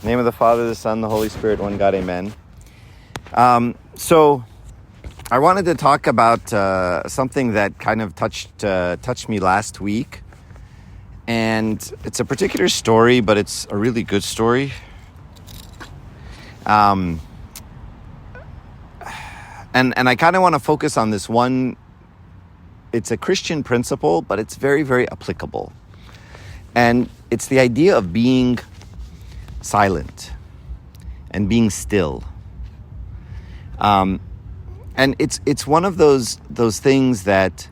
name of the Father, the Son, the Holy Spirit, one God, amen. So I wanted to talk about something that kind of touched me last week. And it's a particular story, but it's a really good story. And I kind of want to focus on this one. It's a Christian principle, but it's very, very applicable. And it's the idea of being silent and being still. And it's one of those things that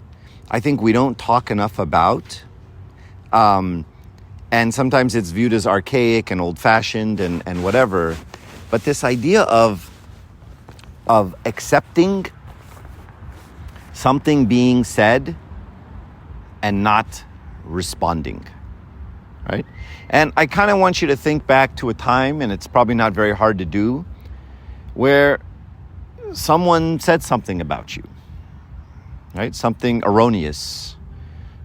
I think we don't talk enough about. And sometimes it's viewed as archaic and old-fashioned and whatever. But this idea of accepting something being said and not responding, right? And I kind of want you to think back to a time, and it's probably not very hard to do, where someone said something about you, right? Something erroneous,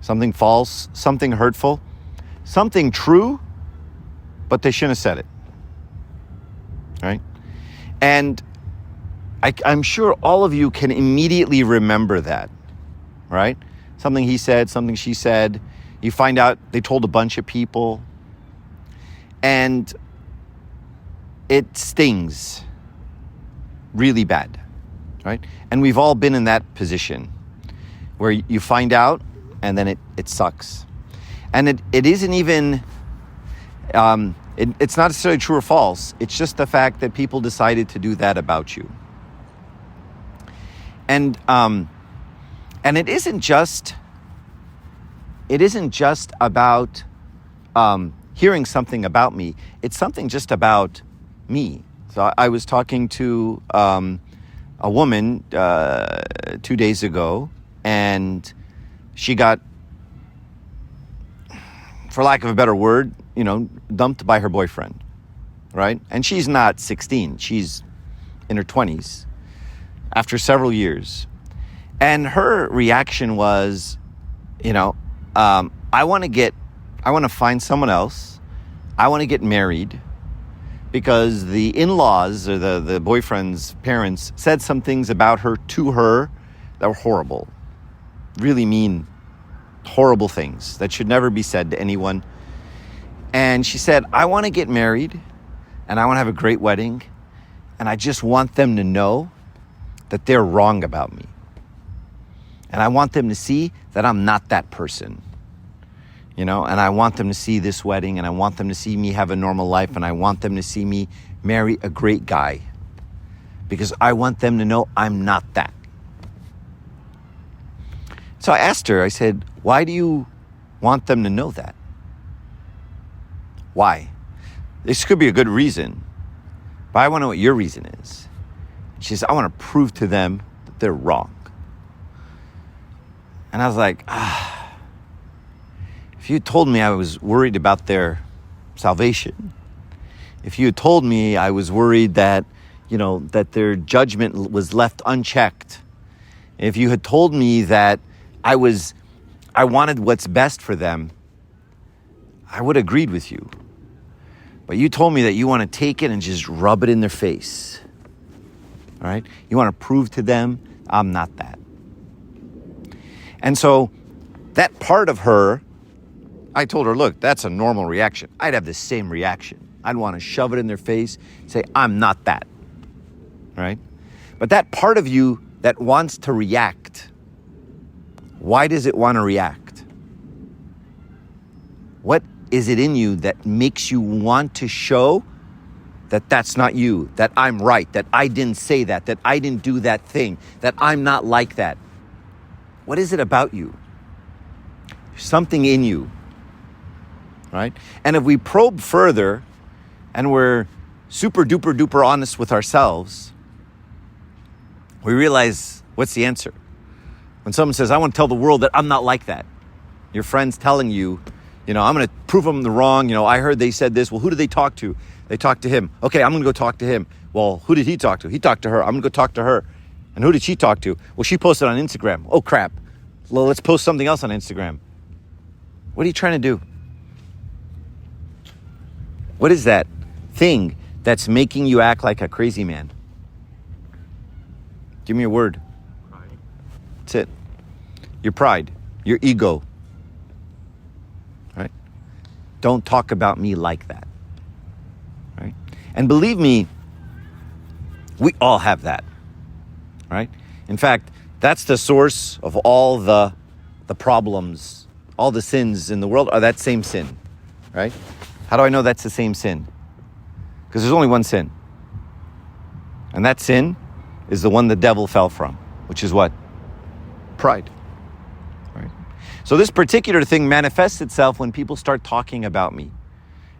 something false, something hurtful, something true, but they shouldn't have said it, right? And I'm sure all of you can immediately remember that, right? Something he said, something she said. You find out they told a bunch of people, and it stings really bad, right? And we've all been in that position where you find out and then it sucks. And it isn't even, it's not necessarily true or false. It's just the fact that people decided to do that about you. And it isn't just about hearing something about me. It's something just about me. So I was talking to a woman 2 days ago, and she got, for lack of a better word, dumped by her boyfriend, right? And she's not 16. She's in her 20s after several years. And her reaction was, I want to find someone else. I want to get married because the in-laws or the boyfriend's parents said some things about her to her that were horrible, really mean, horrible things that should never be said to anyone. And she said, I want to get married and I want to have a great wedding, and I just want them to know that they're wrong about me. And I want them to see that I'm not that person, and I want them to see this wedding, and I want them to see me have a normal life, and I want them to see me marry a great guy, because I want them to know I'm not that. So I asked her, I said, why do you want them to know that? Why? This could be a good reason, but I want to know what your reason is. She says, I want to prove to them that they're wrong. And I was like, if you had told me I was worried about their salvation, if you had told me I was worried that, that their judgment was left unchecked, if you had told me that I wanted what's best for them, I would have agreed with you. But you told me that you want to take it and just rub it in their face. All right? You want to prove to them I'm not that. And so that part of her, I told her, look, that's a normal reaction. I'd have the same reaction. I'd want to shove it in their face, say, I'm not that. Right? But that part of you that wants to react, why does it want to react? What is it in you that makes you want to show that that's not you, that I'm right, that I didn't say that I didn't do that thing, that I'm not like that? What is it about you? Something in you, right? And if we probe further and we're super duper duper honest with ourselves, we realize, what's the answer? When someone says, I want to tell the world that I'm not like that, your friend's telling you, I'm going to prove them the wrong. I heard they said this. Well, who did they talk to? They talked to him. Okay, I'm going to go talk to him. Well, who did he talk to? He talked to her. I'm going to go talk to her. And who did she talk to? Well, she posted on Instagram. Oh, crap. Well, let's post something else on Instagram. What are you trying to do? What is that thing that's making you act like a crazy man? Give me a word. Pride. That's it. Your pride, your ego. Right? Don't talk about me like that. Right? And believe me, we all have that. Right? In fact, that's the source of all the problems, all the sins in the world are that same sin. Right? How do I know that's the same sin? Because there's only one sin. And that sin is the one the devil fell from, which is what? Pride. Right? So this particular thing manifests itself when people start talking about me.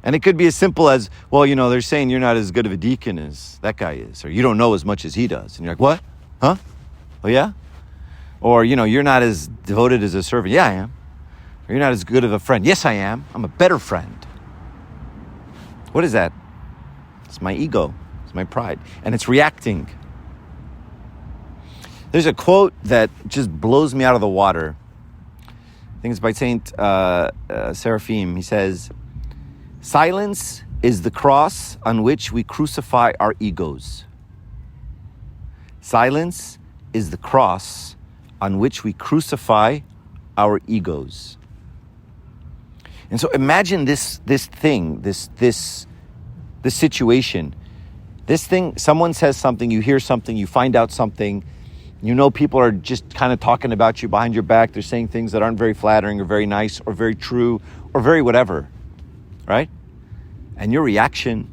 And it could be as simple as, well, they're saying you're not as good of a deacon as that guy is, or you don't know as much as he does. And you're like, what? Huh? Oh, yeah? Or, you're not as devoted as a servant. Yeah, I am. Or you're not as good of a friend. Yes, I am. I'm a better friend. What is that? It's my ego. It's my pride. And it's reacting. There's a quote that just blows me out of the water. I think it's by Saint Seraphim. He says, silence is the cross on which we crucify our egos. Silence is the cross on which we crucify our egos. And so imagine this thing, this situation. This thing, someone says something, you hear something, you find out something, people are just kind of talking about you behind your back. They're saying things that aren't very flattering or very nice or very true or very whatever, right? And your reaction,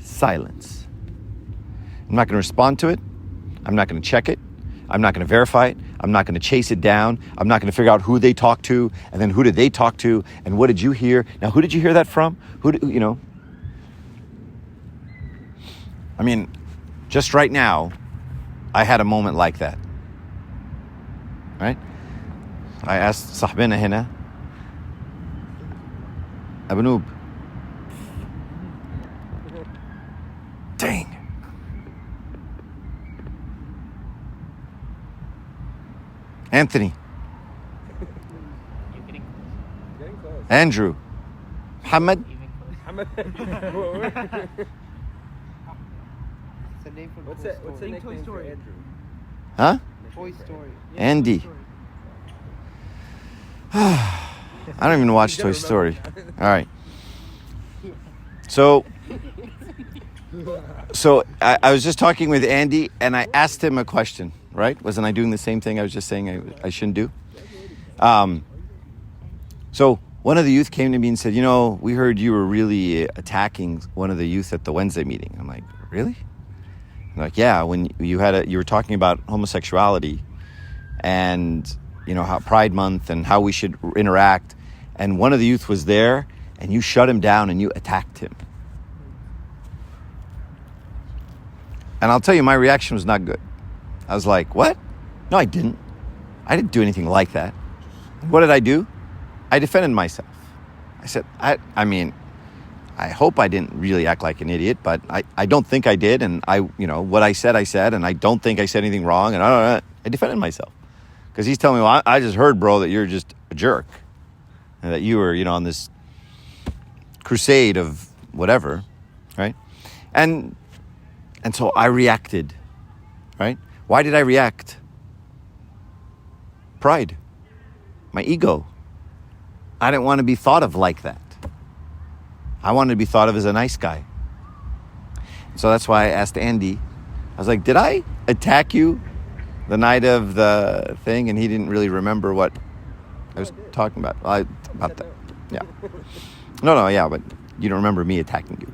silence. I'm not going to respond to it. I'm not going to check it. I'm not going to verify it. I'm not going to chase it down. I'm not going to figure out who they talked to, and then who did they talk to, and what did you hear? Now, who did you hear that from? Just right now, I had a moment like that. Right? I asked Sahbina hina, Abanoob. Dang. Anthony. You're getting close. Andrew. Muhammad. What's the nickname Toy Story? Andrew? Huh? Toy Story. Andy. I don't even watch Toy Story. All right. So I was just talking with Andy, and I asked him a question, right? Wasn't I doing the same thing I was just saying I shouldn't do? So one of the youth came to me and said, we heard you were really attacking one of the youth at the Wednesday meeting. I'm like, really? I'm like, yeah, when you were talking about homosexuality and, how Pride Month and how we should interact. And one of the youth was there, and you shut him down and you attacked him. And I'll tell you, my reaction was not good. I was like, what? No, I didn't. I didn't do anything like that. What did I do? I defended myself. I said, I hope I didn't really act like an idiot, but I don't think I did. And what I said, and I don't think I said anything wrong. And I defended myself. Because he's telling me, well, I just heard, bro, that you're just a jerk. And that you were, on this crusade of whatever, right? And so I reacted, right? Why did I react? Pride. My ego. I didn't want to be thought of like that. I wanted to be thought of as a nice guy. So that's why I asked Andy. I was like, did I attack you the night of the thing? And he didn't really remember what I was talking about. About that. Yeah. No, yeah, but you don't remember me attacking you.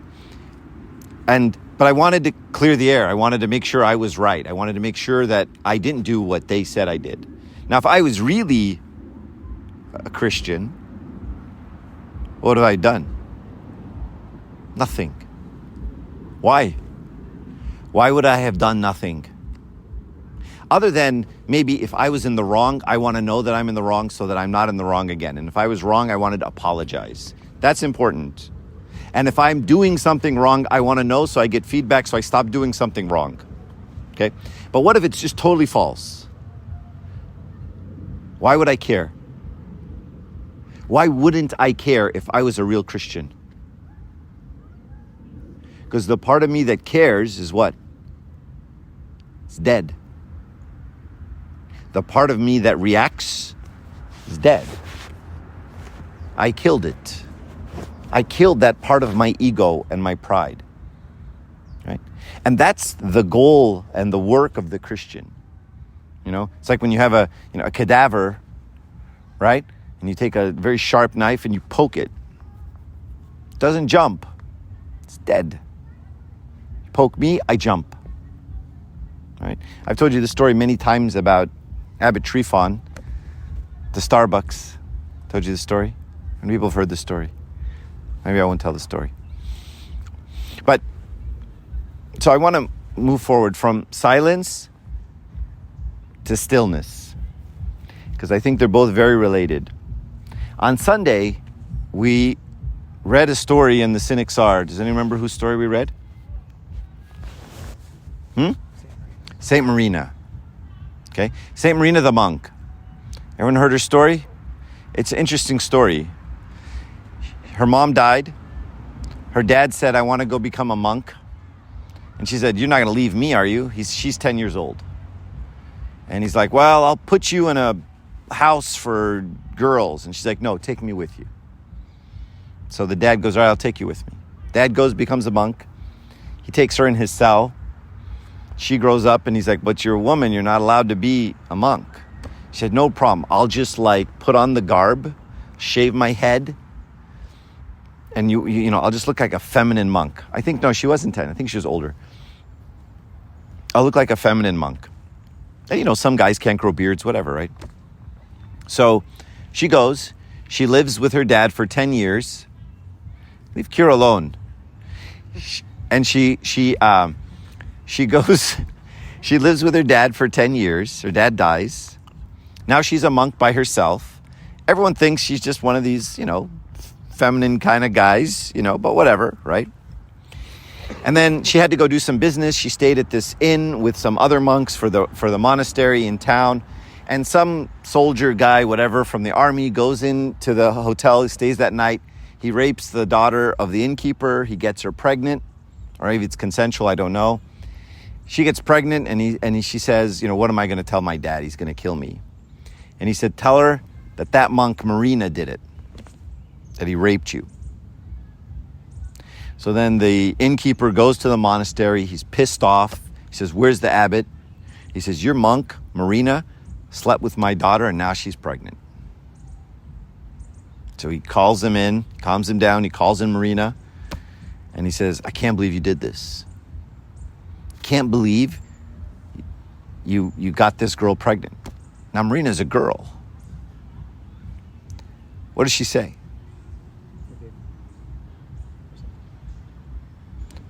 But I wanted to clear the air. I wanted to make sure I was right. I wanted to make sure that I didn't do what they said I did. Now, if I was really a Christian, what have I done? Nothing. Why? Why would I have done nothing? Other than maybe if I was in the wrong, I want to know that I'm in the wrong so that I'm not in the wrong again. And if I was wrong, I wanted to apologize. That's important. And if I'm doing something wrong, I want to know so I get feedback so I stop doing something wrong. Okay? But what if it's just totally false? Why would I care? Why wouldn't I care if I was a real Christian? Because the part of me that cares is what? It's dead. The part of me that reacts is dead. I killed it. I killed that part of my ego and my pride. Right? And that's the goal and the work of the Christian. It's like when you have a cadaver, right? And you take a very sharp knife and you poke it. It doesn't jump. It's dead. You poke me, I jump. Right? I've told you this story many times about Abbot Trifon, the Starbucks. Told you this story? And people have heard this story. Maybe I won't tell the story. But, so I want to move forward from silence to stillness, because I think they're both very related. On Sunday, we read a story in the Cynic Tsar. Does anyone remember whose story we read? Saint Marina. Okay, Saint Marina the monk. Everyone heard her story? It's an interesting story. Her mom died. Her dad said, I want to go become a monk. And she said, you're not going to leave me, are you? She's 10 years old. And he's like, well, I'll put you in a house for girls. And she's like, no, take me with you. So the dad goes, all right, I'll take you with me. Dad goes, becomes a monk. He takes her in his cell. She grows up and he's like, but you're a woman, you're not allowed to be a monk. She said, no problem. I'll just put on the garb, shave my head, and I'll just look like a feminine monk. I think, no, she wasn't 10. I think she was older. I'll look like a feminine monk. And, some guys can't grow beards, whatever, right? So she goes, she lives with her dad for 10 years. Leave Kira alone. And she goes, she lives with her dad for 10 years. Her dad dies. Now she's a monk by herself. Everyone thinks she's just one of these, feminine kind of guys, but whatever, right? And then she had to go do some business. She stayed at this inn with some other monks for the monastery in town. And some soldier guy, whatever, from the army goes into the hotel. He stays that night. He rapes the daughter of the innkeeper. He gets her pregnant. Or maybe it's consensual, I don't know. She gets pregnant and she says, what am I going to tell my dad? He's going to kill me. And he said, tell her that monk Marina did it. That he raped you. So then the innkeeper goes to the monastery. He's pissed off. He says, where's the abbot? He says, your monk, Marina, slept with my daughter and now she's pregnant. So he calls him in, calms him down. He calls in Marina and he says, I can't believe you did this. Can't believe you got this girl pregnant. Now Marina's a girl. What does she say?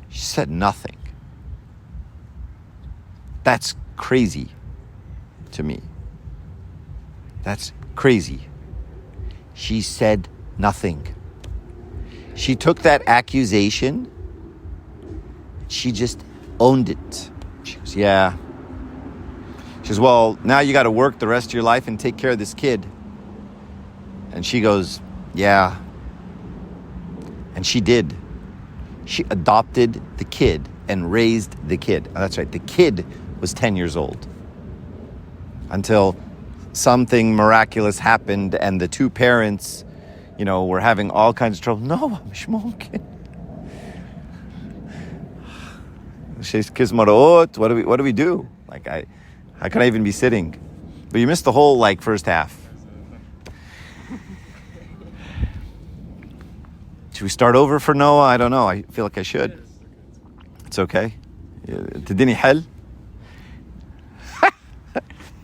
She said nothing. That's crazy to me. That's crazy. She said nothing. She took that accusation. She just owned it. She goes, yeah. She goes, well, now you got to work the rest of your life and take care of this kid. And she goes, yeah. And she did. She adopted the kid and raised the kid. Oh, that's right. The kid was 10 years old. Until something miraculous happened and the two parents, were having all kinds of trouble. No, I'm shmonkin. She's kismarot. What do we do? How can I even be sitting? But you missed the whole first half. Should we start over for Noah? I don't know. I feel like I should. It's okay. Tadini hell?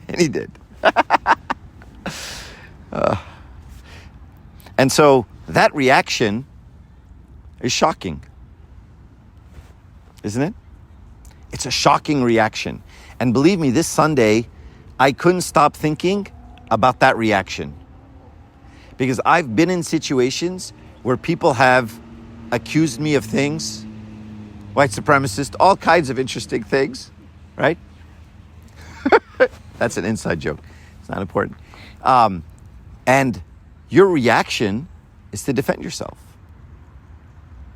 And he did. And so that reaction is shocking. Isn't it? It's a shocking reaction. And believe me, this Sunday, I couldn't stop thinking about that reaction. Because I've been in situations where people have accused me of things, white supremacist, all kinds of interesting things, right? That's an inside joke. It's not important. And your reaction is to defend yourself,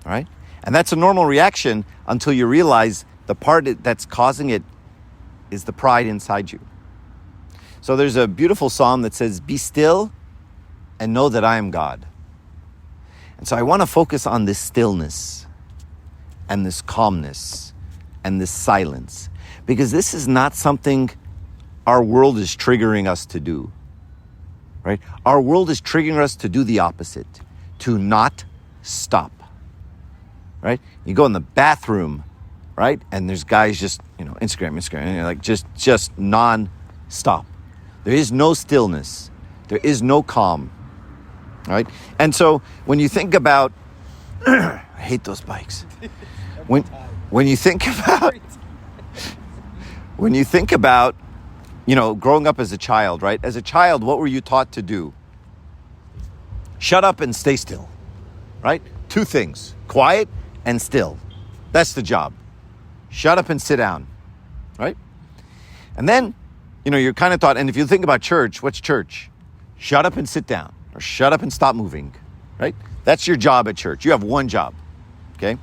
right? And that's a normal reaction. until you realize the part that's causing it is the pride inside you. So there's a beautiful psalm that says, "Be still and know that I am God." And so I want to focus on this stillness and this calmness and this silence, because this is not something our world is triggering us to do, right? Our world is triggering us to do the opposite, to not stop, right? You go in the bathroom, right? And there's guys just, Instagram, and you're like just non-stop. There is no stillness. There is no calm, right? And so when you think about, I hate those bikes. When you think about, growing up as a child, right? As a child, what were you taught to do? Shut up and stay still, right? Two things, quiet and still. That's the job. Shut up and sit down, right? And then, you're kind of taught, and if you think about church, what's church? Shut up and sit down, or shut up and stop moving, right? That's your job at church. You have one job, okay?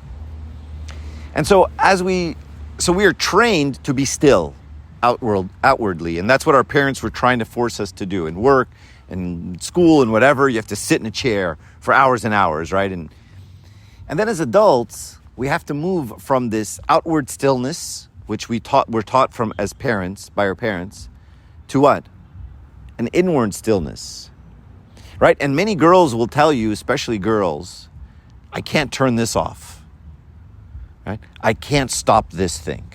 And so we are trained to be still outwardly, and that's what our parents were trying to force us to do. In work, in school, and whatever, you have to sit in a chair for hours and hours, right? And then as adults, we have to move from this outward stillness, which we're taught from as parents, by our parents, to what? An inward stillness, right? And many girls will tell you, especially girls, I can't turn this off, right? I can't stop this thing.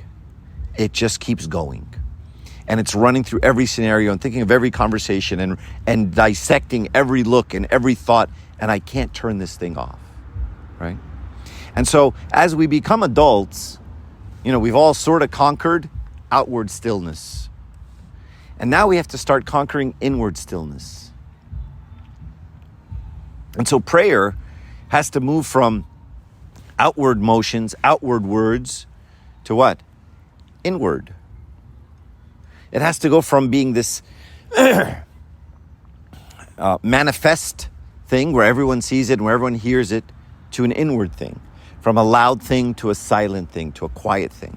It just keeps going. And it's running through every scenario and thinking of every conversation and dissecting every look and every thought, and I can't turn this thing off, right? And so as we become adults, we've all sort of conquered outward stillness. And now we have to start conquering inward stillness. And so prayer has to move from outward motions, outward words, to what? Inward. It has to go from being this manifest thing where everyone sees it and where everyone hears it, to an inward thing. From a loud thing to a silent thing to a quiet thing.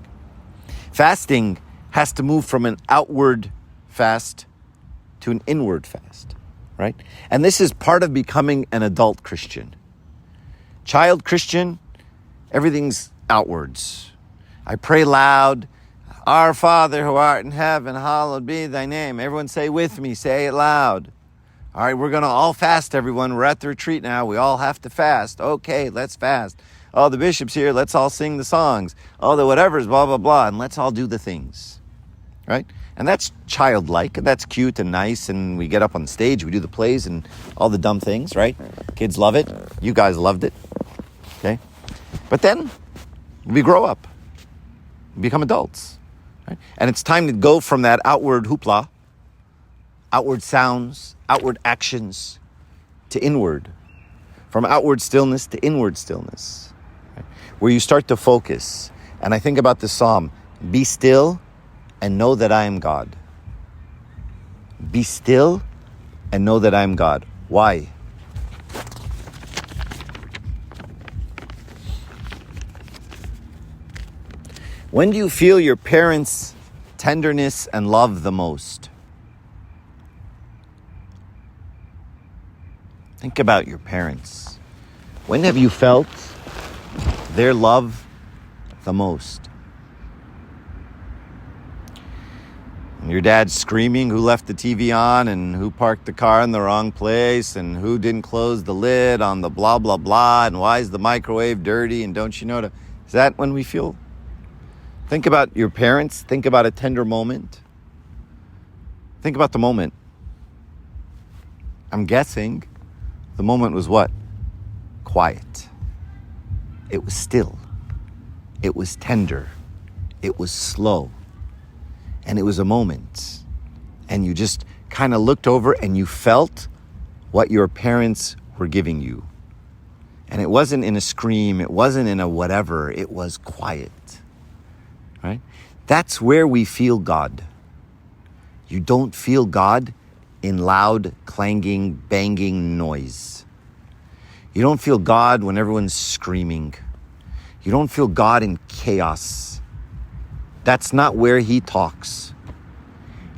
Fasting has to move from an outward fast to an inward fast, right? And this is part of becoming an adult Christian. Child Christian, everything's outwards. I pray loud, Our Father who art in heaven, hallowed be thy name. Everyone say with me, say it loud. All right, we're going to all fast, everyone. We're at the retreat now. We all have to fast. Okay, let's fast. Oh, the bishop's here. Let's all sing the songs. Oh, the whatever's, blah, blah, blah. And let's all do the things, right? And that's childlike, and that's cute and nice. And we get up on stage, we do the plays and all the dumb things, right? Kids love it. You guys loved it, okay? But then we grow up, we become adults, right? And it's time to go from that outward hoopla, outward sounds, outward actions, to inward. From outward stillness to inward stillness, right? Where you start to focus. And I think about the psalm, be still and know that I am God. Be still and know that I am God. Why? When do you feel your parents' tenderness and love the most? Think about your parents. When have you felt their love the most? And your dad's screaming who left the TV on and who parked the car in the wrong place and who didn't close the lid on the blah, blah, blah, and why is the microwave dirty and don't you know to... Is that when we feel... Think about your parents. Think about a tender moment. Think about the moment. I'm guessing the moment was what? Quiet. It was still. It was tender. It was slow. And it was a moment. And you just kind of looked over and you felt what your parents were giving you. And it wasn't in a scream. It wasn't in a whatever. It was quiet. Right? That's where we feel God. You don't feel God in loud, clanging, banging noise. You don't feel God when everyone's screaming. You don't feel God in chaos. That's not where he talks.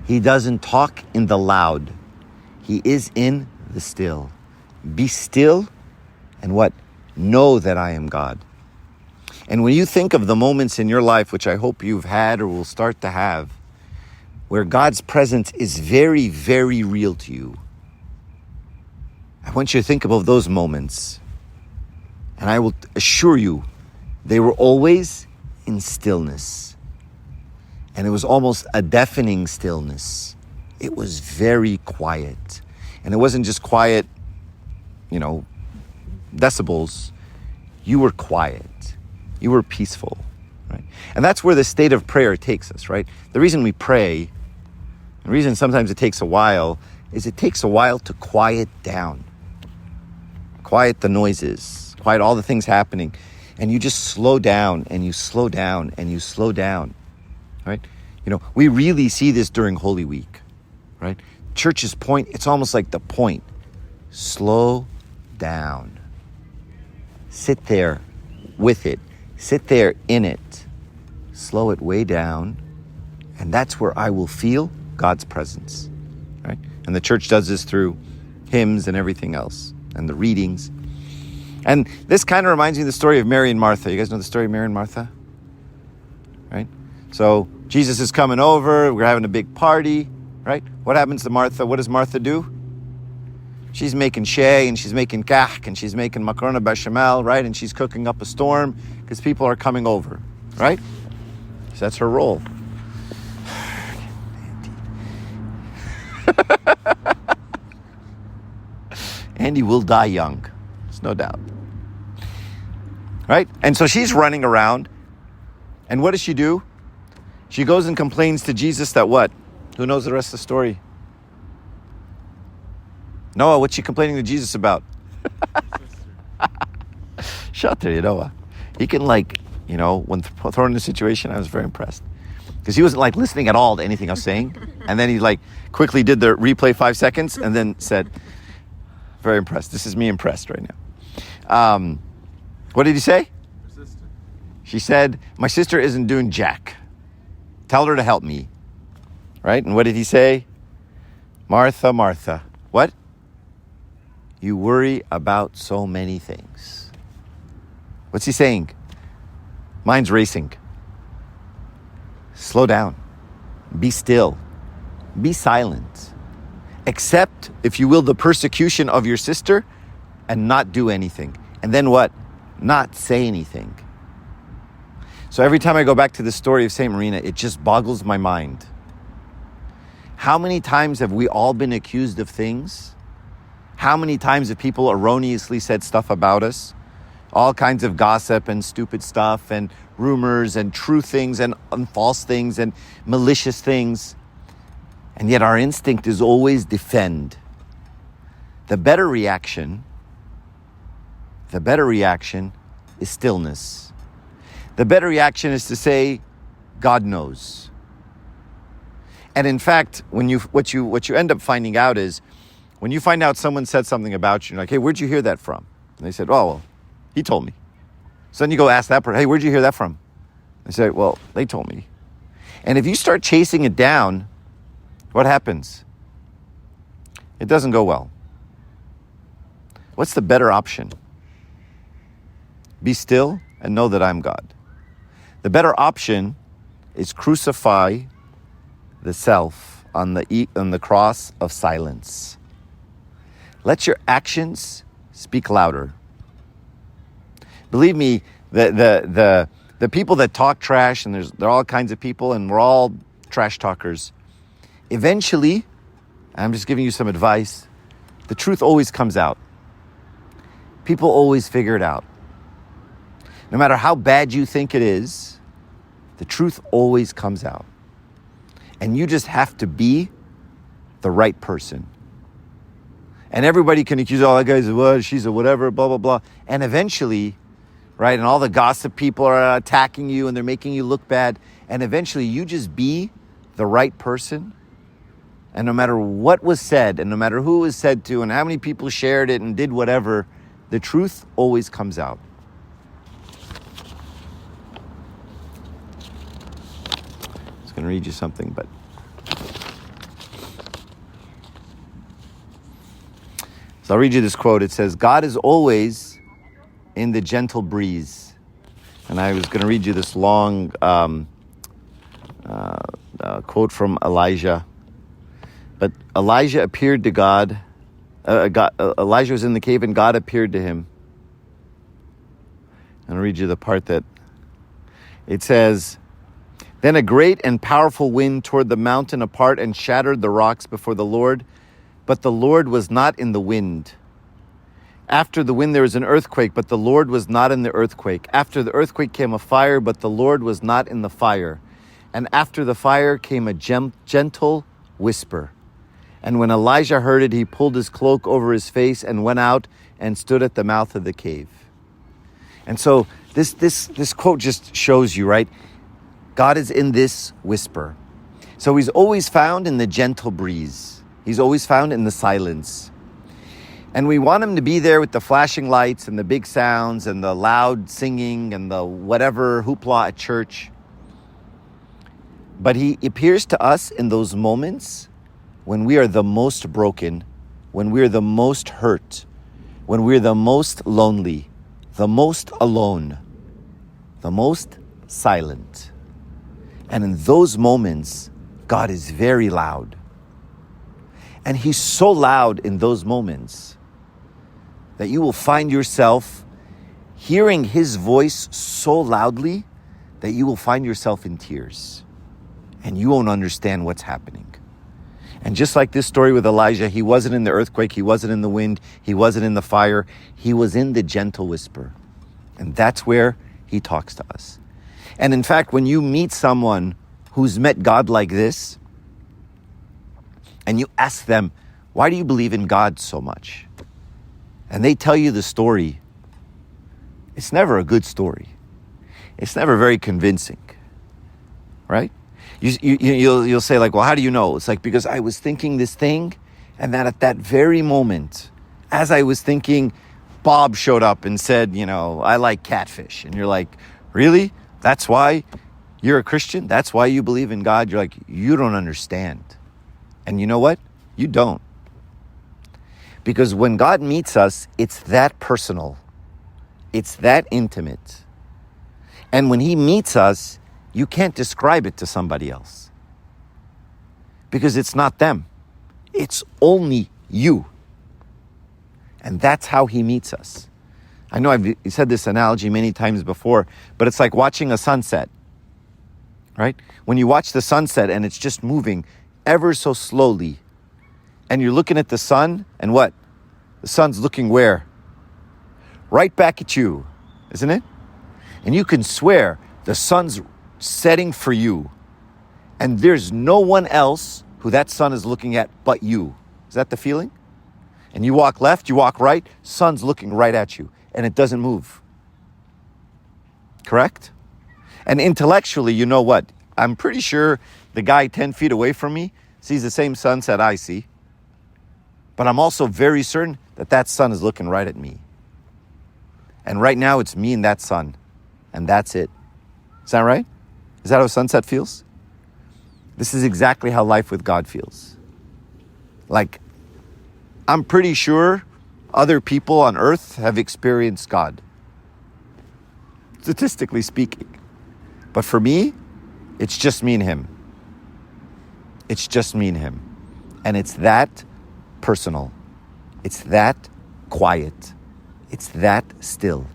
He doesn't talk in the loud. He is in the still. Be still and what? Know that I am God. And when you think of the moments in your life, which I hope you've had or will start to have, where God's presence is very, very real to you, I want you to think about those moments. And I will assure you, they were always in stillness. And it was almost a deafening stillness. It was very quiet. And it wasn't just quiet, decibels. You were quiet. You were peaceful, right? And that's where the state of prayer takes us, right? The reason we pray, the reason sometimes it takes a while, is it takes a while to quiet down. Quiet the noises, quiet all the things happening. And you just slow down and you slow down and you slow down, right? We really see this during Holy Week, right? Church's point, it's almost like the point. Slow down. Sit there with it. Sit there in it. Slow it way down. And that's where I will feel God's presence, right? And the church does this through hymns and everything else and the readings. And this kind of reminds me of the story of Mary and Martha. You guys know the story of Mary and Martha? Right? So Jesus is coming over. We're having a big party, right? What happens to Martha? What does Martha do? She's making shay and she's making kach and she's making makarona bechamel, right? And she's cooking up a storm because people are coming over, right? So that's her role. Andy will die young. There's no doubt. Right? And so she's running around. And what does she do? She goes and complains to Jesus that what? Who knows the rest of the story? Noah, what's she complaining to Jesus about? Shut there, Noah. He can when thrown in a situation, I was very impressed. Because he wasn't listening at all to anything I was saying. And then he quickly did the replay 5 seconds and then said, very impressed. This is me impressed right now. What did he say? Her sister. She said, my sister isn't doing jack. Tell her to help me. Right? And what did he say? Martha, Martha. What? You worry about so many things. What's he saying? Mind's racing. Slow down. Be still. Be silent. Accept, if you will, the persecution of your sister and not do anything. And then what? Not say anything. So every time I go back to the story of St. Marina, it just boggles my mind. How many times have we all been accused of things? How many times have people erroneously said stuff about us? All kinds of gossip and stupid stuff and rumors and true things and false things and malicious things. And yet our instinct is always defend. The better reaction is stillness. The better reaction is to say, God knows. And in fact, what you end up finding out is, when you find out someone said something about you, you're like, hey, where'd you hear that from? And they said, oh, well, he told me. So then you go ask that person, hey, where'd you hear that from? They say, well, they told me. And if you start chasing it down, what happens? It doesn't go well. What's the better option? Be still and know that I'm God. The better option is crucify the self on the cross of silence. Let your actions speak louder. Believe me, the people that talk trash, and there are all kinds of people, and we're all trash talkers. Eventually, I'm just giving you some advice, the truth always comes out. People always figure it out. No matter how bad you think it is, the truth always comes out. And you just have to be the right person. And everybody can accuse, oh, that guy's a what, she's a whatever, blah, blah, blah. And eventually, right, and all the gossip people are attacking you and they're making you look bad. And eventually you just be the right person. And no matter what was said, and no matter who it was said to, and how many people shared it and did whatever, the truth always comes out. going to read you something, but so I'll read you this quote. It says, God is always in the gentle breeze. And I was going to read you this long quote from Elijah. But Elijah appeared to God. Elijah was in the cave and God appeared to him. I'm going to read you the part that it says, then a great and powerful wind tore the mountain apart and shattered the rocks before the Lord. But the Lord was not in the wind. After the wind there was an earthquake, but the Lord was not in the earthquake. After the earthquake came a fire, but the Lord was not in the fire. And after the fire came a gentle whisper. And when Elijah heard it, he pulled his cloak over his face and went out and stood at the mouth of the cave. And so this quote just shows you, right? God is in this whisper. So he's always found in the gentle breeze. He's always found in the silence. And we want him to be there with the flashing lights and the big sounds and the loud singing and the whatever hoopla at church. But he appears to us in those moments when we are the most broken, when we are the most hurt, when we are the most lonely, the most alone, the most silent. And in those moments, God is very loud. And he's so loud in those moments that you will find yourself hearing his voice so loudly that you will find yourself in tears. And you won't understand what's happening. And just like this story with Elijah, he wasn't in the earthquake, he wasn't in the wind, he wasn't in the fire, he was in the gentle whisper. And that's where he talks to us. And in fact, when you meet someone who's met God like this, and you ask them, why do you believe in God so much? And they tell you the story, it's never a good story. It's never very convincing, right? You'll say like, well, how do you know? It's like, because I was thinking this thing, and that at that very moment, as I was thinking, Bob showed up and said, I like catfish. And you're like, really? That's why you're a Christian? That's why you believe in God? You're like, you don't understand. And you know what? You don't. Because when God meets us, it's that personal. It's that intimate. And when he meets us, you can't describe it to somebody else. Because it's not them. It's only you. And that's how he meets us. I know I've said this analogy many times before, but it's like watching a sunset, right? When you watch the sunset and it's just moving ever so slowly, and you're looking at the sun, and what? The sun's looking where? Right back at you, isn't it? And you can swear the sun's setting for you, and there's no one else who that sun is looking at but you. Is that the feeling? And you walk left, you walk right, sun's looking right at you, and it doesn't move. Correct? And intellectually, you know what? I'm pretty sure the guy 10 feet away from me sees the same sunset I see. But I'm also very certain that that sun is looking right at me. And right now it's me and that sun. And that's it. Is that right? Is that how sunset feels? This is exactly how life with God feels. Like, I'm pretty sure other people on earth have experienced God. Statistically speaking. But for me, it's just me and him. It's just me and him. And it's that personal. It's that quiet. It's that still.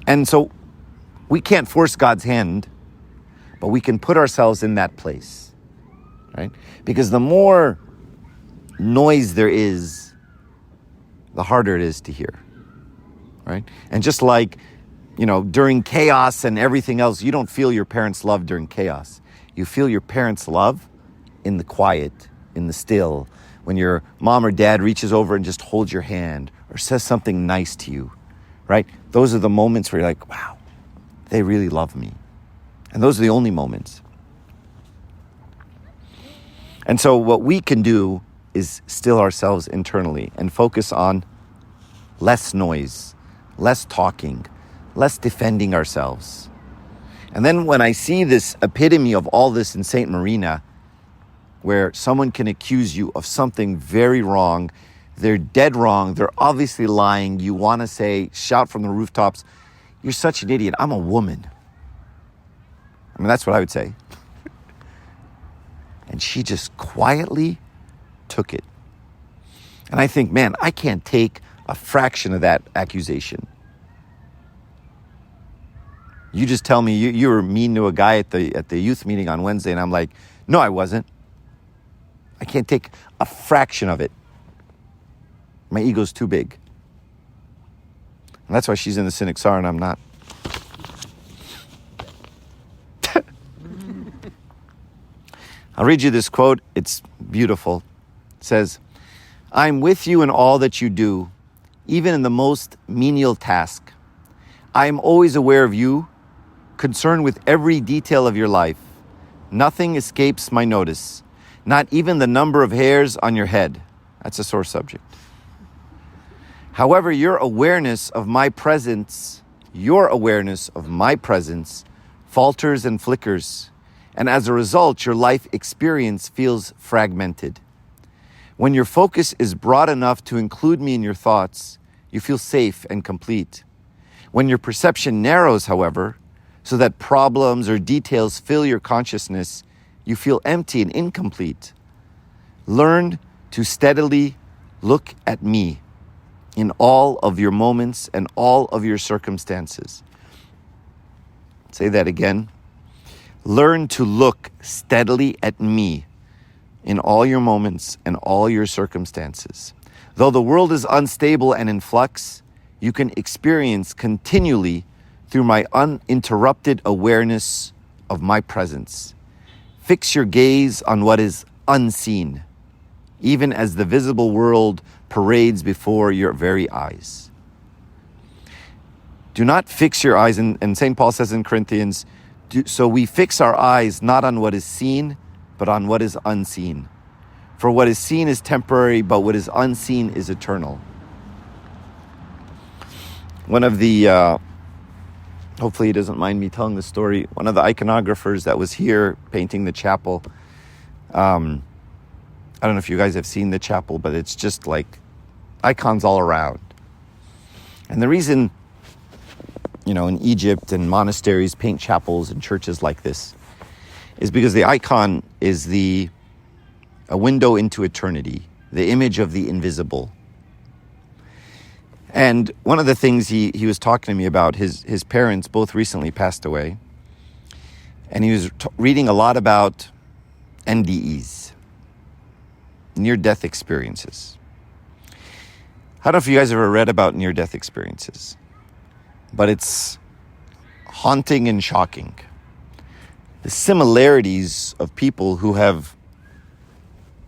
And so we can't force God's hand, but we can put ourselves in that place, right? Because the more noise there is, the harder it is to hear, right? And just like, during chaos and everything else, you don't feel your parents' love during chaos. You feel your parents' love in the quiet, in the still, when your mom or dad reaches over and just holds your hand or says something nice to you, right? Those are the moments where you're like, wow, they really love me. And those are the only moments. And so what we can do is still ourselves internally and focus on less noise, less talking, less defending ourselves. And then when I see this epitome of all this in St. Marina, where someone can accuse you of something very wrong, they're dead wrong, they're obviously lying, you want to say, shout from the rooftops, you're such an idiot, I'm a woman. I mean, that's what I would say. And she just quietly took it. And I think, man, I can't take a fraction of that accusation. You just tell me you were mean to a guy at the youth meeting on Wednesday, and I'm like, no, I wasn't. I can't take a fraction of it. My ego's too big. And that's why she's in the Synaxar and I'm not. I'll read you this quote. It's beautiful. It says, I'm with you in all that you do, even in the most menial task. I am always aware of you, concerned with every detail of your life. Nothing escapes my notice, not even the number of hairs on your head. That's a sore subject. However, your awareness of my presence falters and flickers, and as a result, your life experience feels fragmented. When your focus is broad enough to include me in your thoughts, you feel safe and complete. When your perception narrows, however, so that problems or details fill your consciousness, you feel empty and incomplete. Learn to steadily look at me in all of your moments and all of your circumstances. Say that again. Learn to look steadily at me in all your moments and all your circumstances. Though the world is unstable and in flux, you can experience continually through my uninterrupted awareness of my presence. Fix your gaze on what is unseen, even as the visible world parades before your very eyes. Do not fix your eyes, and St. Paul says in Corinthians, so we fix our eyes not on what is seen, but on what is unseen. For what is seen is temporary, but what is unseen is eternal. One of the, hopefully he doesn't mind me telling the story, one of the iconographers that was here painting the chapel, I don't know if you guys have seen the chapel, but it's just like icons all around. And the reason, in Egypt and monasteries paint chapels and churches like this is because the icon is a window into eternity, the image of the invisible. And one of the things he was talking to me about, his parents both recently passed away. And he was reading a lot about NDEs, near-death experiences. I don't know if you guys ever read about near-death experiences, but it's haunting and shocking. The similarities of people who have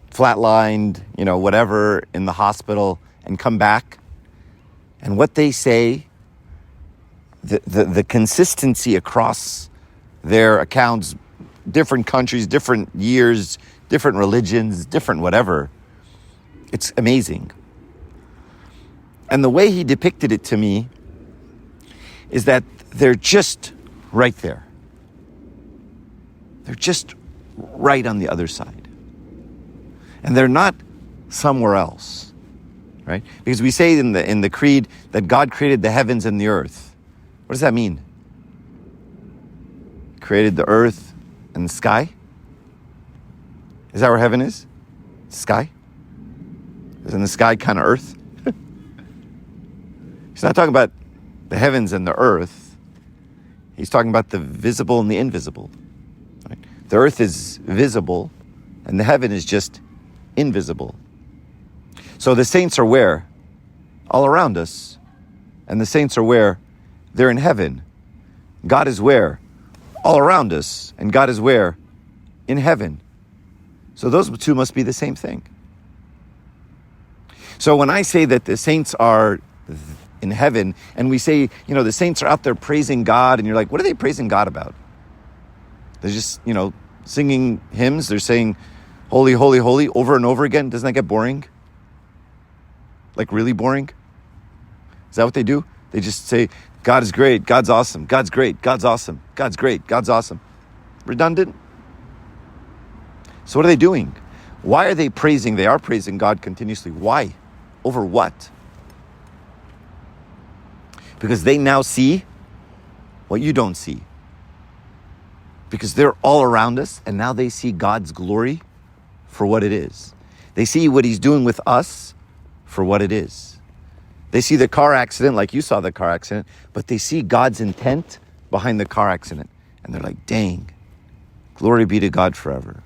flatlined, whatever, in the hospital and come back, and what they say, the consistency across their accounts, different countries, different years, different religions, different whatever. It's amazing. And the way he depicted it to me is that they're just right there. They're just right on the other side. And they're not somewhere else, right? Because we say in the creed that God created the heavens and the earth. What does that mean? Created the earth and the sky? Is that where heaven is? Sky? Isn't the sky kind of earth? He's not talking about the heavens and the earth. He's talking about the visible and the invisible. Right? The earth is visible and the heaven is just invisible. So the saints are where? All around us. And the saints are where? They're in heaven. God is where? All around us. And God is where? In heaven. So those two must be the same thing. So when I say that the saints are in heaven, and we say, the saints are out there praising God, and you're like, what are they praising God about? They're just, singing hymns. They're saying, holy, holy, holy, over and over again. Doesn't that get boring? Like really boring? Is that what they do? They just say, God is great. God's awesome. God's great. God's awesome. God's great. God's awesome. Redundant. So what are they doing? Why are they praising? They are praising God continuously. Why? Over what? Because they now see what you don't see. Because they're all around us, and now they see God's glory for what it is. They see what he's doing with us for what it is. They see the car accident like you saw the car accident, but they see God's intent behind the car accident. And they're like, dang, glory be to God forever.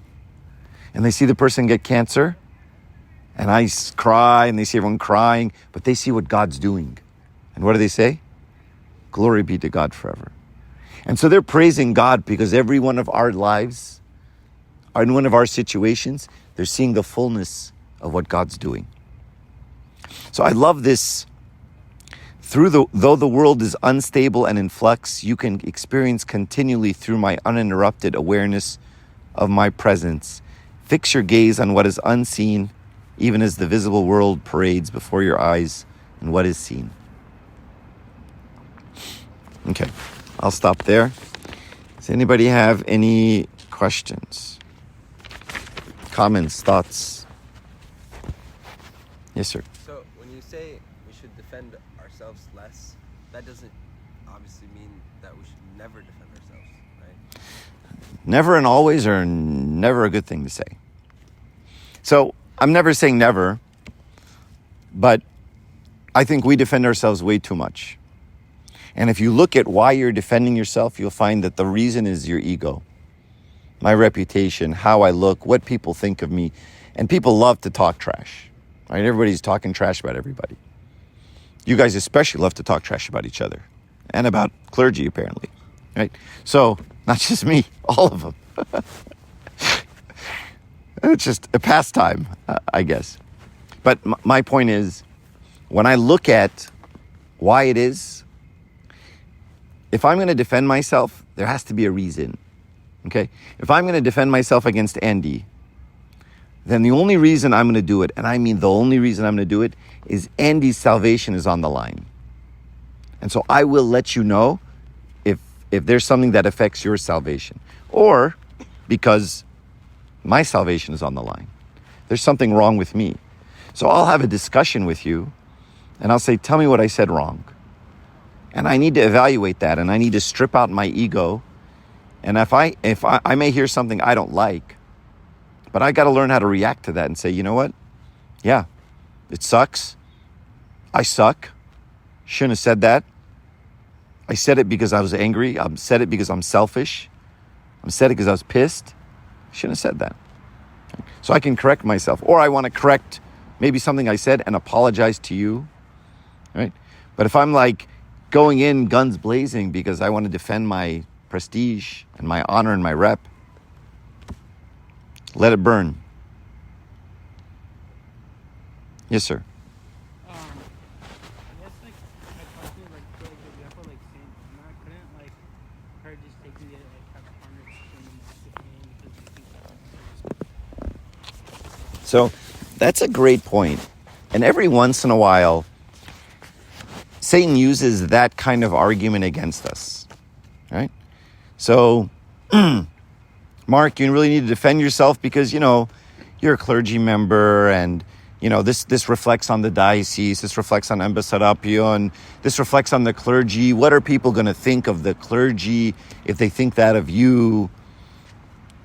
And they see the person get cancer, and I cry, and they see everyone crying, but they see what God's doing. And what do they say? Glory be to God forever. And so they're praising God because every one of our lives, in one of our situations, they're seeing the fullness of what God's doing. So I love this. Though the world is unstable and in flux, you can experience continually through my uninterrupted awareness of my presence. Fix your gaze on what is unseen, even as the visible world parades before your eyes and what is seen. Okay, I'll stop there. Does anybody have any questions, comments, thoughts? Yes, sir. So when you say we should defend ourselves less, that doesn't obviously mean that we should never defend ourselves, right? Never and always are never a good thing to say. So I'm never saying never, but I think we defend ourselves way too much. And if you look at why you're defending yourself, you'll find that the reason is your ego, my reputation, how I look, what people think of me. And people love to talk trash, right? Everybody's talking trash about everybody. You guys especially love to talk trash about each other and about clergy, apparently, right? So not just me, all of them. It's just a pastime, I guess. But my point is, when I look at why it is, if I'm going to defend myself, there has to be a reason, okay? If I'm going to defend myself against Andy, then the only reason I'm going to do it, and I mean the only reason I'm going to do it, is Andy's salvation is on the line. And so I will let you know if there's something that affects your salvation, or because my salvation is on the line. There's something wrong with me. So I'll have a discussion with you, and I'll say, tell me what I said wrong. And I need to evaluate that, and I need to strip out my ego. And if I may hear something I don't like, but I got to learn how to react to that and say, you know what? Yeah, it sucks. I suck. Shouldn't have said that. I said it because I was angry. I said it because I'm selfish. I said it because I was pissed. Shouldn't have said that. So I can correct myself. Or I want to correct maybe something I said and apologize to you, right? But if I'm like going in guns blazing because I want to defend my prestige and my honor and my rep, let it burn. Yes, sir. I guess like my question is like for like the example like Saint Anna, couldn't like her just taking it like have cornered because So that's a great point. And every once in a while, Satan uses that kind of argument against us, right? So, Mark, you really need to defend yourself because, you're a clergy member and, this reflects on the diocese, this reflects on Ambassadapio, and this reflects on the clergy. What are people going to think of the clergy if they think that of you?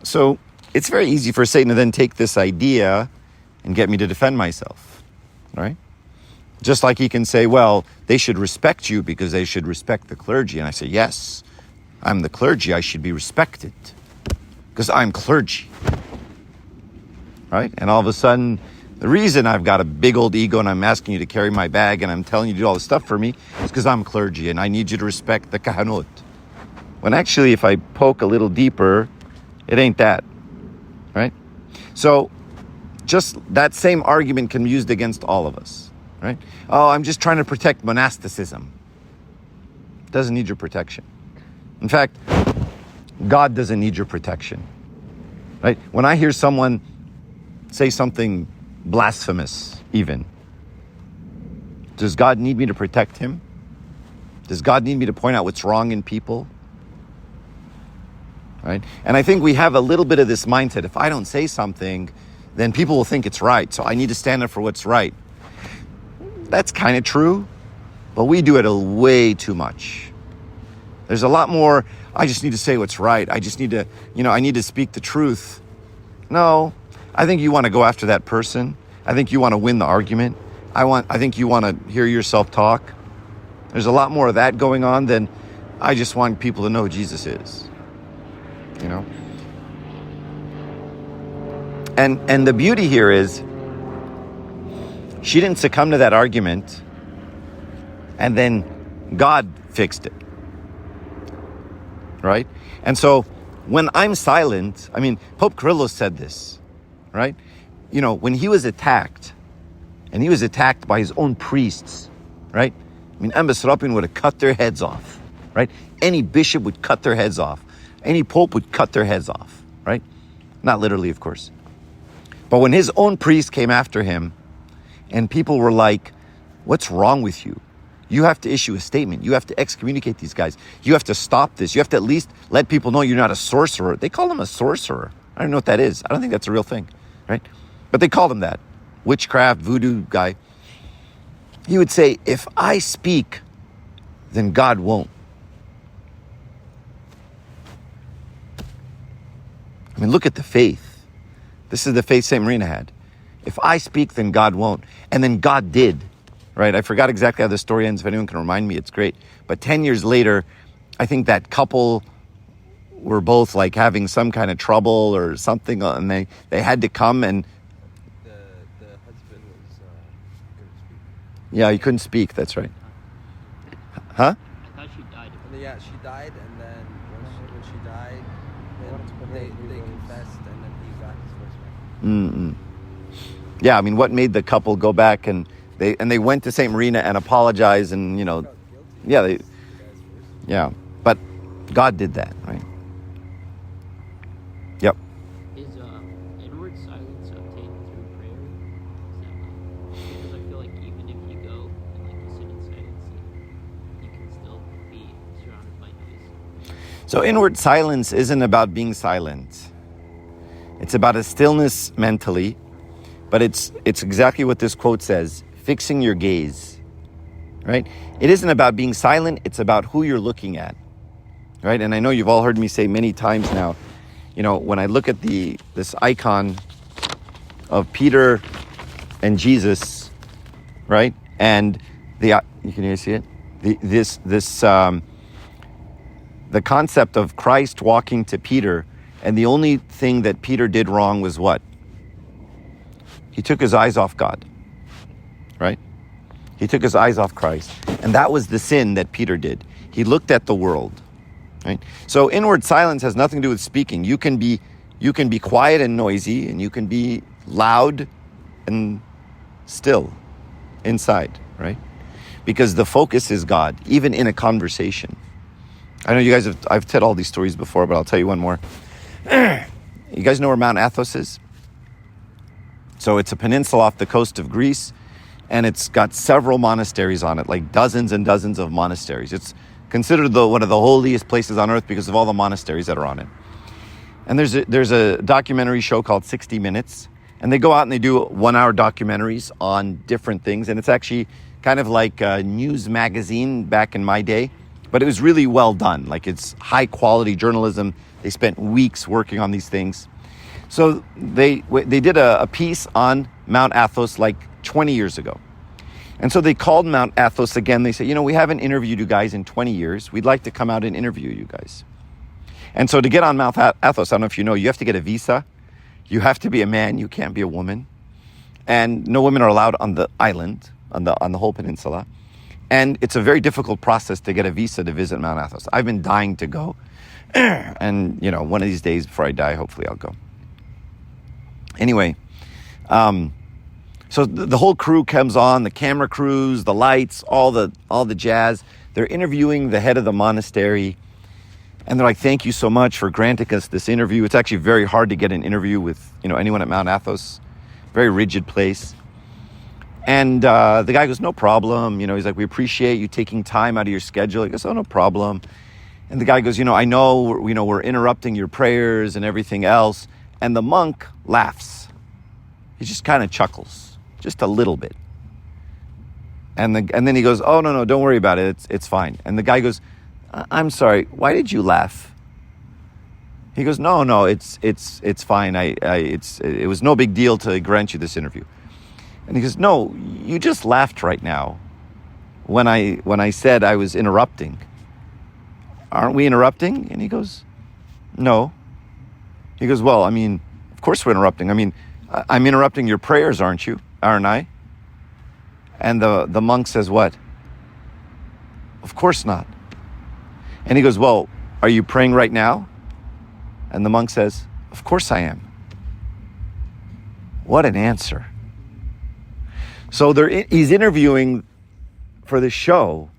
So it's very easy for Satan to then take this idea and get me to defend myself, right? Just like he can say, well, they should respect you because they should respect the clergy. And I say, yes, I'm the clergy. I should be respected because I'm clergy, right? And all of a sudden, the reason I've got a big old ego and I'm asking you to carry my bag and I'm telling you to do all this stuff for me is because I'm clergy and I need you to respect the kahanut. When actually, if I poke a little deeper, it ain't that, right? So just that same argument can be used against all of us, right? Oh, I'm just trying to protect monasticism. It doesn't need your protection. In fact, God doesn't need your protection, right? When I hear someone say something blasphemous, even, does God need me to protect him? Does God need me to point out what's wrong in people? Right? And I think we have a little bit of this mindset. If I don't say something, then people will think it's right. So I need to stand up for what's right. That's kind of true, but we do it way too much. There's a lot more, I just need to say what's right. I just need to, I need to speak the truth. No, I think you want to go after that person. I think you want to win the argument. I think you want to hear yourself talk. There's a lot more of that going on than I just want people to know who Jesus is. And the beauty here is she didn't succumb to that argument and then God fixed it. Right? And so when I'm silent, Pope Kyrillos said this, right? When he was attacked, and he was attacked by his own priests, right? Ambassadopin would have cut their heads off, right? Any bishop would cut their heads off. Any pope would cut their heads off, right? Not literally, of course. But when his own priest came after him, and people were like, what's wrong with you? You have to issue a statement. You have to excommunicate these guys. You have to stop this. You have to at least let people know you're not a sorcerer. They call him a sorcerer. I don't know what that is. I don't think that's a real thing, right? But they called him that. Witchcraft, voodoo guy. He would say, if I speak, then God won't. Look at the faith. This is the faith St. Marina had. If I speak, then God won't. And then God did, right? I forgot exactly how the story ends. If anyone can remind me, it's great. But 10 years later, I think that couple were both like having some kind of trouble or something, and they had to come and... The husband was couldn't speak. Yeah, he couldn't speak, that's right. Huh? I thought she died. Yeah, she died, and then when she died, they confessed, and then he got his first wife. Yeah, what made the couple go back and they went to St. Marina and apologize and, yeah, but God did that, right? Yep. Is inward silence obtained through prayer? Because I feel like even if you go and you sit in silence, you can still be surrounded by noise. So inward silence isn't about being silent. It's about a stillness mentally, but it's exactly what this quote says, fixing your gaze, right? It isn't about being silent, it's about who you're looking at, right? And I know you've all heard me say many times now, when I look at this icon of Peter and Jesus, right? And you can see it? The concept of Christ walking to Peter, and the only thing that Peter did wrong was what? He took his eyes off God, right? He took his eyes off Christ. And that was the sin that Peter did. He looked at the world, right? So inward silence has nothing to do with speaking. You can be quiet and noisy, and you can be loud and still inside, right? Because the focus is God, even in a conversation. I know you guys I've told all these stories before, but I'll tell you one more. You guys know where Mount Athos is? So it's a peninsula off the coast of Greece, and it's got several monasteries on it, like dozens and dozens of monasteries. It's considered one of the holiest places on earth because of all the monasteries that are on it. And there's a documentary show called 60 Minutes, and they go out and they do 1-hour documentaries on different things, and it's actually kind of like a news magazine back in my day, but it was really well done. Like, it's high quality journalism. They spent weeks working on these things. So they did a piece on Mount Athos like 20 years ago. And so they called Mount Athos again. They said, we haven't interviewed you guys in 20 years. We'd like to come out and interview you guys. And so to get on Mount Athos, I don't know if you know, you have to get a visa. You have to be a man. You can't be a woman. And no women are allowed on the island, on the whole peninsula. And it's a very difficult process to get a visa to visit Mount Athos. I've been dying to go. And, one of these days before I die, hopefully I'll go. Anyway, so the whole crew comes on, the camera crews, the lights, all the jazz. They're interviewing the head of the monastery. And they're like, thank you so much for granting us this interview. It's actually very hard to get an interview with, anyone at Mount Athos. Very rigid place. And the guy goes, no problem. He's like, we appreciate you taking time out of your schedule. He goes, oh, no problem. And the guy goes, I know, we're interrupting your prayers and everything else. And the monk laughs. He just kind of chuckles, just a little bit. And then he goes, oh, no, don't worry about it. It's fine. And the guy goes, I'm sorry, why did you laugh? He goes, no, it's fine. It was no big deal to grant you this interview. And he goes, no, you just laughed right now when I said I was interrupting. Aren't we interrupting? And he goes, no. He goes, well, of course we're interrupting. I'm interrupting your prayers, aren't I? And the monk says, what? Of course not. And he goes, well, are you praying right now? And the monk says, of course I am. What an answer. So he's interviewing for the show.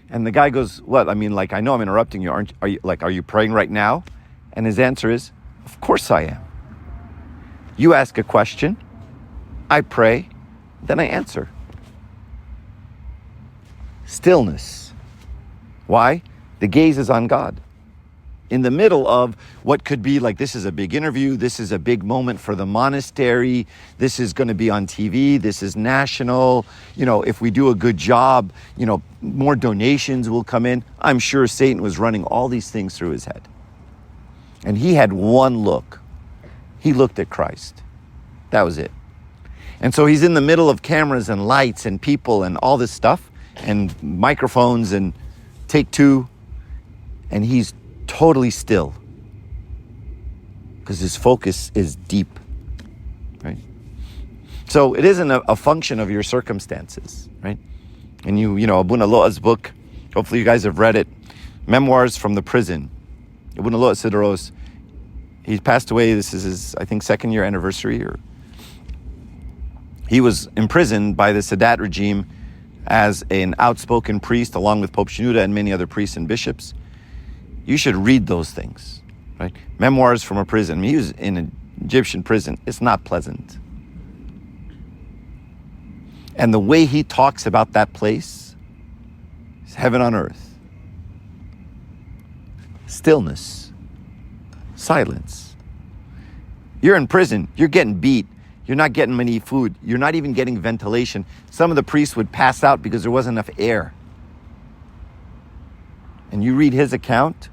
And the guy goes, what? I know I'm interrupting you. Are you praying right now? And his answer is, of course I am. You ask a question, I pray, then I answer. Stillness. Why? The gaze is on God. In the middle of what could be like, this is a big interview, this is a big moment for the monastery, this is going to be on TV, this is national, if we do a good job, more donations will come in. I'm sure Satan was running all these things through his head. And he had one look. He looked at Christ. That was it. And so he's in the middle of cameras and lights and people and all this stuff and microphones and take two, and he's totally still because his focus is deep, right? So it isn't a function of your circumstances, right? And Abuna Loa's book, hopefully you guys have read it, Memoirs from the Prison. Abuna Loa Sidaros, he passed away. This is his, I think, 2nd year anniversary. He was imprisoned by the Sadat regime as an outspoken priest, along with Pope Shenouda and many other priests and bishops. You should read those things, right? Memoirs from a prison. He was in an Egyptian prison. It's not pleasant. And the way he talks about that place is heaven on earth. Stillness. Silence. You're in prison. You're getting beat. You're not getting any food. You're not even getting ventilation. Some of the priests would pass out because there wasn't enough air. And you read his account,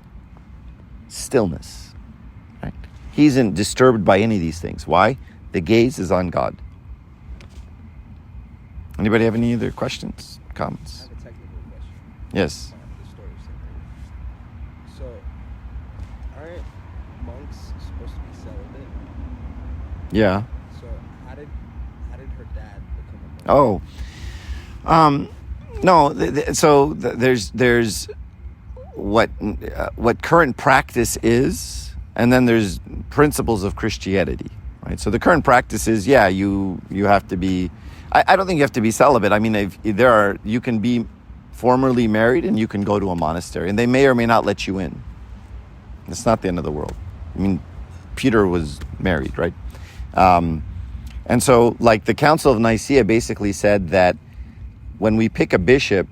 stillness. Right? He isn't disturbed by any of these things. Why? The gaze is on God. Anybody have any other questions, comments? I have a technical question. Yes. The story of so, aren't monks supposed to be celibate? Yeah. So how did her dad become a monk? No. There's what current practice is, and then there's principles of Christianity, right? So the current practice is, you have to be. I don't think you have to be celibate. You can be formerly married and you can go to a monastery, and they may or may not let you in. It's not the end of the world. Peter was married, right? And so, the Council of Nicaea basically said that when we pick a bishop,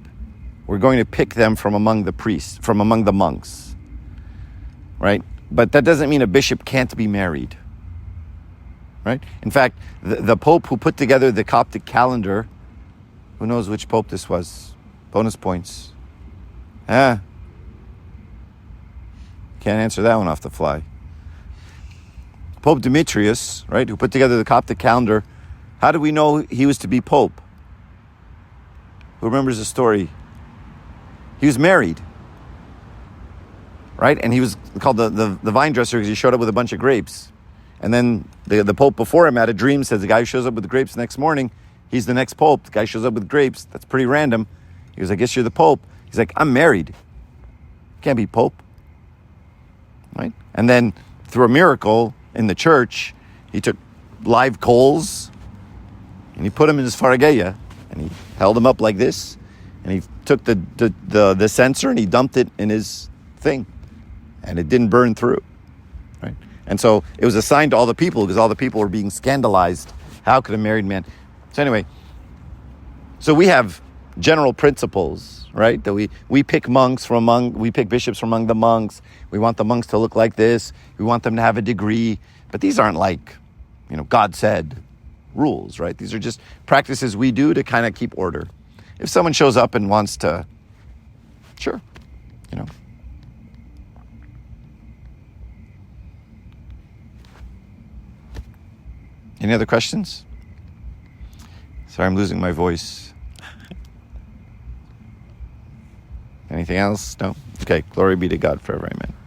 we're going to pick them from among the priests, from among the monks, right? But that doesn't mean a bishop can't be married, right? In fact, the Pope who put together the Coptic calendar, who knows which Pope this was? Bonus points. Can't answer that one off the fly. Pope Demetrius, right, who put together the Coptic calendar, how do we know he was to be Pope? Who remembers the story? He was married, right? And he was called the vine dresser because he showed up with a bunch of grapes. And then the Pope before him had a dream, says the guy who shows up with the grapes the next morning, he's the next Pope. The guy shows up with grapes. That's pretty random. He goes, I guess you're the Pope. He's like, I'm married. Can't be Pope, right? And then through a miracle in the church, he took live coals and he put them in his farageya and he held them up like this. And he took the censer and he dumped it in his thing. And it didn't burn through. Right? And so it was a sign to all the people because all the people were being scandalized. How could a married man? So anyway, So we have general principles, right? That we pick we pick bishops from among the monks. We want the monks to look like this. We want them to have a degree. But these aren't like, God said rules, right? These are just practices we do to kind of keep order. If someone shows up and wants to, sure, Any other questions? Sorry, I'm losing my voice. Anything else? No? Okay, glory be to God forever, amen.